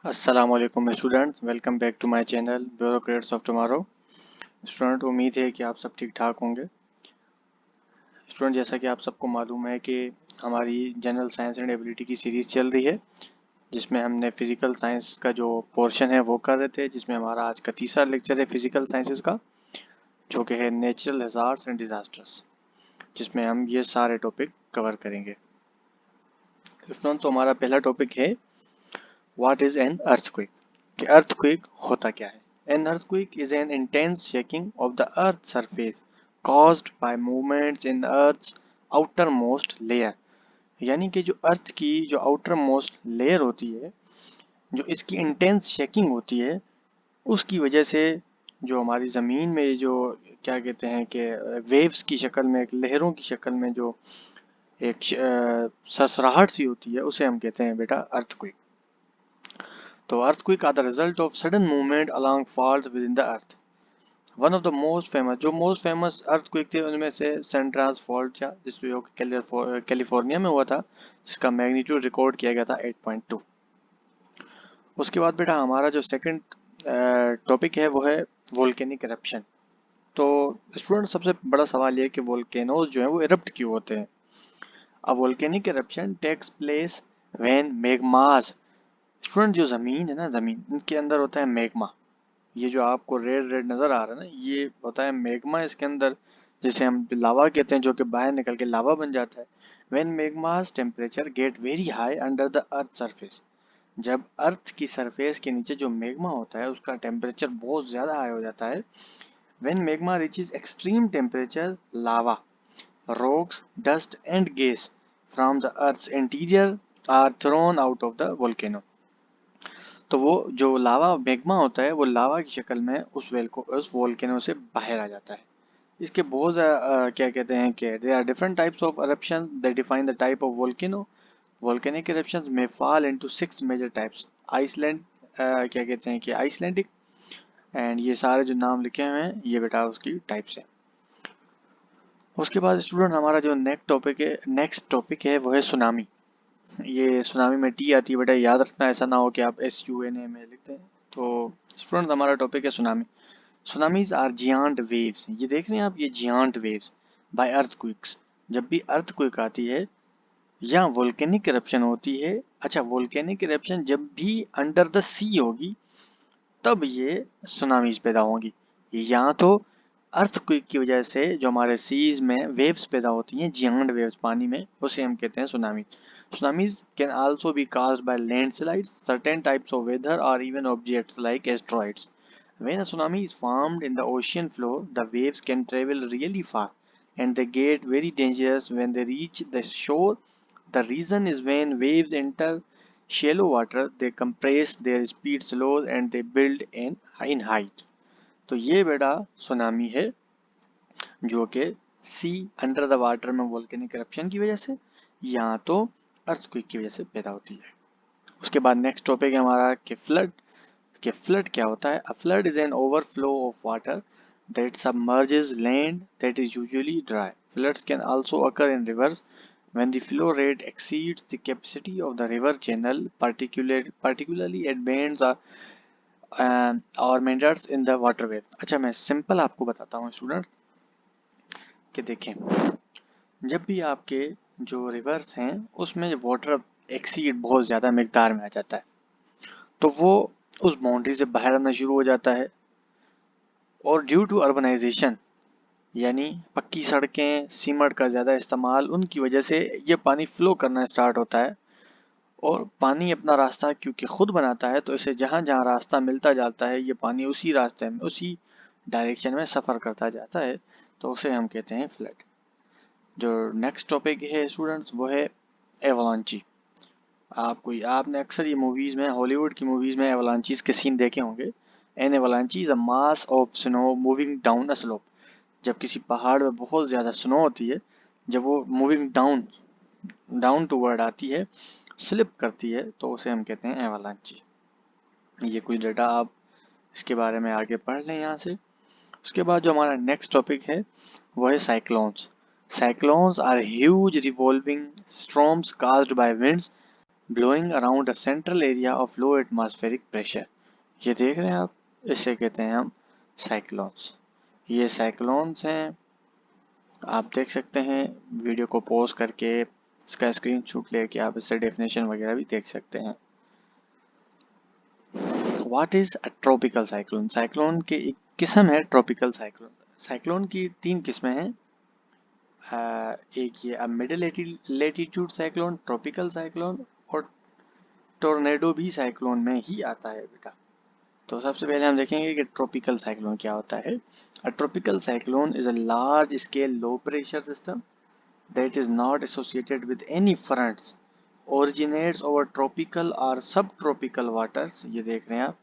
अस्सलामुअलैकुम students, welcome back to my channel bureaucrats of tomorrow. Student, उम्मीद है कि आप सब ठीक ठाक होंगे। स्टूडेंट, जैसा कि आप सबको मालूम है कि हमारी जनरल साइंस एंड एबिलिटी की सीरीज़ चल रही है, जिसमें हमने फिज़िकल साइंस का जो पोर्शन है वो कर रहे थे, जिसमें हमारा आज का तीसरा लेक्चर है फिज़िकल साइंसेस का, जो कि है नेचुरल हैज़ार्ड्स एंड डिज़ास्टर्स, जिसमें हम ये सारे टॉपिक कवर करेंगे। स्टूडेंट, तो हमारा पहला टॉपिक है व्हाट इज़ एन अर्थक्वेक, कि अर्थक्वेक होता क्या है। An earthquake is an intense shaking of the earth's surface caused by movements in the earth's outermost layer। यानी कि जो अर्थ की जो आउटर मोस्ट लेयर होती है, जो इसकी इंटेंस शेकिंग होती है, उसकी वजह से जो हमारी ज़मीन में जो क्या कहते हैं कि वेव्स की शक्ल में, एक लहरों की शक्ल में जो एक सरसराहट सी होती है, उसे हम कहते हैं बेटा अर्थक्वेक। तो earthquake are the result of sudden movement along fault within the earth. One of the most famous earthquake थे, उनमें से सेंट्रास फॉल्ट था, जिसमें कैलिफोर्निया में हुआ था, जिसका मैग्नीट्यूड रिकॉर्ड किया गया था 8.2। उसके बाद बेटा हमारा जो सेकंड टॉपिक है वो है वोल्केनिक इरप्शन। तो स्टूडेंट, सबसे बड़ा सवाल ये है कि वोल्केनोज जो है वो इरप्ट क्यों होते हैं। अब volcanic eruption takes place when magmas. Student, जो ज़मीन है ना, ज़मीन इनके अंदर होता है मैग्मा। ये जो आपको रेड रेड नज़र आ रहा है ना, ये होता है मैग्मा इसके अंदर, जिसे हम लावा कहते हैं, जो कि बाहर निकल के लावा बन जाता है। When magma's temperature get very high under the earth surface. जब अर्थ की सरफेस के नीचे जो मैग्मा होता है उसका टेम्परेचर बहुत ज़्यादा हाई हो जाता है। When magma reaches extreme temperature, lava, rocks, dust and gas from the earth's interior are thrown out of the volcano। तो वो जो लावा मैग्मा होता है वो लावा की शक्ल में उस वोल्केनो से बाहर आ जाता है। इसके बहुत क्या कहते हैं कि there are different types of eruptions that define the type of volcano। Volcanic eruptions may fall into 6 major types। Iceland क्या कहते हैं कि आइसलैंडिक, एंड ये सारे जो नाम लिखे हुए हैं ये बेटा उसकी टाइप्स हैं। उसके बाद स्टूडेंट हमारा जो नेक्स्ट टॉपिक है वो है सुनामी। ये सुनामी में टी आती है बेटा, याद रखना, ऐसा ना हो कि आप SUNA में लिखते हैं। तो स्टूडेंट हमारा टॉपिक है tsunami. Tsunamis are giant waves. ये देख रहे हैं आप, ये जियांट वेव्स बाय अर्थक्वेक्स। जब भी अर्थक्वेक आती है या वोल्केनिक इरप्शन होती है, अच्छा वोल्केनिक इरप्शन जब भी अंडर द सी होगी तब ये सुनामीज पैदा होंगी। या तो अर्थक्वेक की वजह से जो हमारे सीज में वेव्स पैदा होती हैं, जियांट वेव्स पानी में, उसे हम कहते हैं tsunami. Tsunamis can also be caused by landslides, certain types of weather, or even objects like asteroids. When a tsunami is formed in the ocean floor, the waves can travel really far and they get very dangerous when they reach the shore. The reason is when waves enter shallow water, they compress, their speed slows and they build in height। तो ये बेटा tsunami है, जो कि सी under the water में volcanic eruption की वजह से या तो अर्थक्वेक की वजह से पैदा होती है। उसके बाद नेक्स्ट टॉपिक है हमारा कि फ्लड। कि फ्लड क्या होता है। A flood is an overflow of water that submerges land that is usually dry. Floods can also occur in rivers when the flow rate exceeds the capacity of the river channel, particularly at bends or meanders in the waterway। अच्छा, मैं simple आपको बताता हूँ student कि देखें, जब भी आपके जो रिवर्स हैं उसमें वाटर एक्सीड बहुत ज़्यादा मिकदार में आ जाता है, तो वो उस बाउंड्री से बाहर आना शुरू हो जाता है। और ड्यू टू अर्बनाइजेशन, यानी पक्की सड़कें, सीमेंट का ज़्यादा इस्तेमाल, उनकी वजह से ये पानी फ्लो करना स्टार्ट होता है। और पानी अपना रास्ता क्योंकि खुद बनाता है, तो इसे जहाँ जहाँ रास्ता मिलता जाता है ये पानी उसी रास्ते में, उसी डायरेक्शन में सफ़र करता जाता है, तो उसे हम कहते हैं फ्लड। जो नेक्स्ट टॉपिक है स्टूडेंट्स वो है एवलांची। आपने अक्सर ये मूवीज़ में, हॉलीवुड की मूवीज़ में एवलांचीज के सीन देखे होंगे। An avalanche is a mass of snow moving down a slope. जब किसी पहाड़ में बहुत ज़्यादा स्नो होती है, जब वो मूविंग डाउन टूवर्ड आती है, स्लिप करती है, तो उसे हम कहते हैं एवलांची। ये कुछ डेटा आप इसके बारे में आगे पढ़ लें यहाँ से। उसके बाद जो हमारा नेक्स्ट टॉपिक है वो है cyclones. Cyclones are huge revolving storms caused by winds blowing around a central area of low atmospheric pressure. ये देख रहे हैं आप, इसे कहते हैं हम साइक्लोन्स। ये साइक्लोन्स हैं, आप देख सकते हैं वीडियो को पॉज करके इसका स्क्रीनशॉट लेके आप इससे डेफिनेशन वगैरह भी देख सकते हैं। What is a tropical cyclone? Cyclone की एक किस्म है ट्रॉपिकल साइक्लोन। साइक्लोन की 3 किस्में हैं। एक ये middle latitude cyclone, tropical cyclone और टोर्नेडो भी साइक्लोन में ही आता है बेटा। तो सबसे पहले हम देखेंगे कि ट्रॉपिकल साइक्लोन क्या होता है। अ tropical cyclone is a large scale low pressure system that is not associated with any fronts, originates over tropical or subtropical waters, ये देख रहे हैं आप,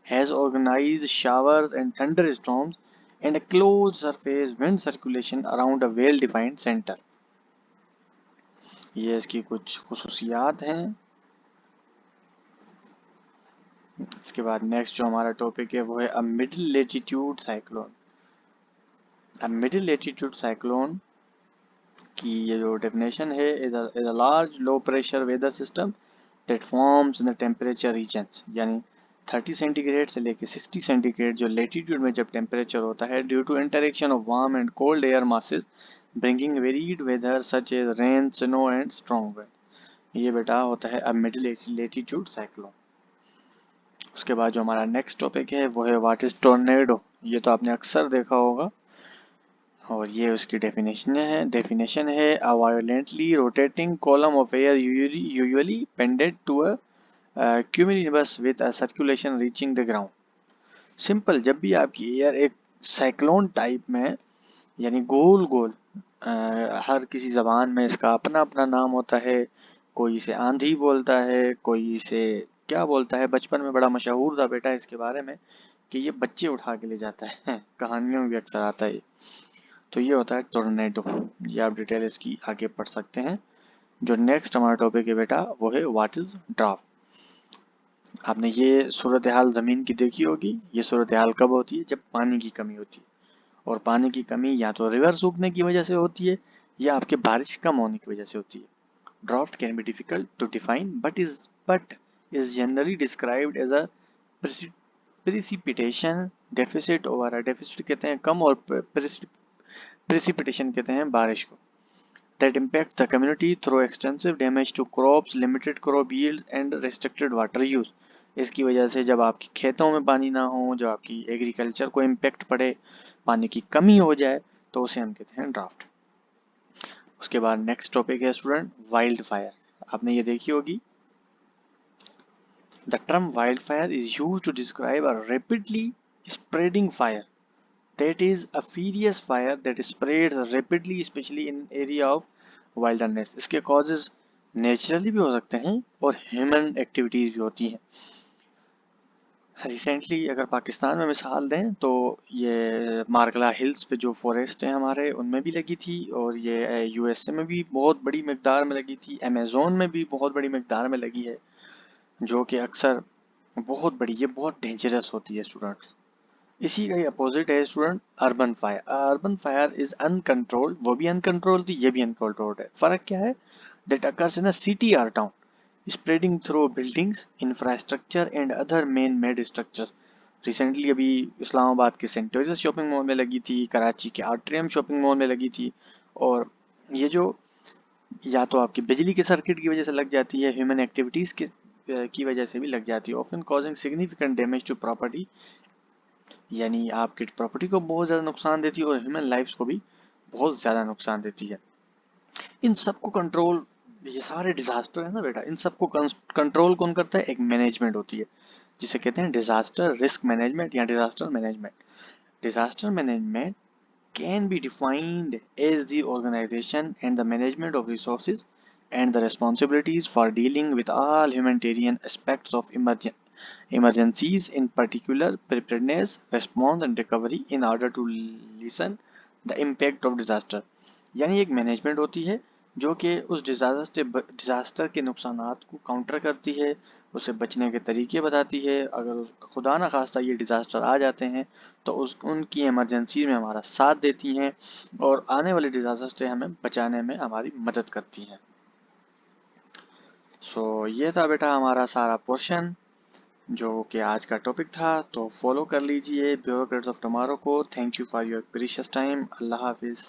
has organized showers and thunderstorms and a closed surface wind circulation around a well defined center। ये इसकी कुछ खुसूसियात हैं। इसके बाद नेक्स्ट जो हमारा टॉपिक है वो है a middle latitude cyclone. A middle latitude cyclone की ये जो डेफिनेशन है, is a large low pressure weather system that forms in the temperature regions, यानी 30 सेंटीग्रेड से लेकर 60 सेंटीग्रेड जो लेटीट्यूड में जब टेम्परेचर होता है, due to interaction of warm and cold air masses bringing varied weather such as rain, snow and strong wind. ये बेटा होता है अब मिडिल लेटीट्यूड साइक्लोन। उसके बाद जो हमारा नेक्स्ट टॉपिक है वो है व्हाट इज टोर्नेडो। ये तो आपने अक्सर देखा होगा और ये उसकी डेफिनेशन है a violently rotating column of air usually pended to a cumulus with a circulation reaching the ground. Simple, जब भी आपकी एयर एक साइक्लोन टाइप में, यानी गोल गोल, हर किसी जबान में इसका अपना अपना नाम होता है। कोई इसे आंधी बोलता है, कोई इसे क्या बोलता है। बचपन में बड़ा मशहूर था बेटा इसके बारे में कि ये बच्चे उठा के ले जाता है कहानियों में भी अक्सर आता है। तो ये होता है टोर्नेडो। ये आप डिटेल इसकी आगे पढ़ सकते हैं। जो नेक्स्ट हमारा टॉपिक है बेटा वो है व्हाट इज ड्राफ्ट। आपने ये सूरत हाल ज़मीन की देखी होगी। ये सूरत हाल कब होती है? जब पानी की कमी होती है, और पानी की कमी या तो रिवर सूखने की वजह से होती है या आपके बारिश कम होने की वजह से होती है। Drought can be difficult to define but is generally described as a precipitation deficit over. Deficit कहते हैं कम और प्रेसिपिटेशन कहते हैं बारिश को। That impact the community through extensive damage to crops, limited crop yields and restricted water use। इसकी वजह से जब आपके खेतों में पानी ना हो, जब आपकी एग्रीकल्चर को इम्पेक्ट पड़े, पानी की कमी हो जाए, तो उसे हम कहते हैं ड्राफ्ट। उसके बाद नेक्स्ट टॉपिक है स्टूडेंट वाइल्ड फायर। आपने ये देखी होगी। The term wildfire is use to describe a rapidly spreading fire that is a furious fire that spreads rapidly especially in area of wilderness। इसके causes naturally भी हो सकते हैं और ह्यूमन एक्टिविटीज भी होती हैं। रिसेंटली अगर पाकिस्तान में मिसाल दें तो ये मार्कला हिल्स पे जो फॉरेस्ट हैं हमारे, उनमें भी लगी थी, और ये यूएसए में भी बहुत बड़ी मिकदार में लगी थी, अमेज़ोन में भी बहुत बड़ी मिकदार में लगी है, जो कि अक्सर बहुत बड़ी, ये बहुत डेंजरस होती है स्टूडेंट्स। इसी का ही अपोजिट है student urban fire. Urban fire is uncontrolled, वो भी अनकंट्रोल्ड थी, ये भी अनकंट्रोल्ड है। फर्क क्या है? That occurs in a city और town, spreading through buildings, infrastructure and other man made structures. Recently अभी इस्लामाबाद के सेंट जोसेफ शॉपिंग मॉल में लगी थी, कराची के आर्ट्रियम शॉपिंग मॉल में लगी थी। और ये जो या तो आपकी बिजली के सर्किट की वजह से लग जाती है, ह्यूमन एक्टिविटीज की वजह से भी लग जाती है, often causing significant damage to property, यानी आपकी प्रॉपर्टी को बहुत ज़्यादा नुकसान देती है और ह्यूमन लाइफ्स को भी बहुत ज़्यादा नुकसान देती है। इन सबको कंट्रोल, ये सारे डिजास्टर है ना बेटा, इन सबको कंट्रोल कौन करता है? एक मैनेजमेंट होती है जिसे कहते हैं डिजास्टर रिस्क मैनेजमेंट या disaster management. Disaster management can be defined as the organization and the management of resources and the responsibilities for dealing with all humanitarian aspects of emergencies, in particular preparedness, response and recovery in order to lessen the impact of disaster। यानी एक management होती है जो कि उस disaster के नुकसानात को counter करती है, उसे बचने के तरीके बताती है। अगर खुदा ना खास्ता ये डिजास्टर आ जाते हैं तो उनकी इमरजेंसी में हमारा साथ देती हैं और आने वाले डिजास्टर से हमें बचाने में हमारी मदद करती हैं। सो ये था बेटा हमारा सारा पोर्शन जो कि आज का टॉपिक था। तो फॉलो कर लीजिए ब्यूरोक्रेट्स ऑफ टुमारो को। Thank you for your precious time. अल्लाह हाफिज़।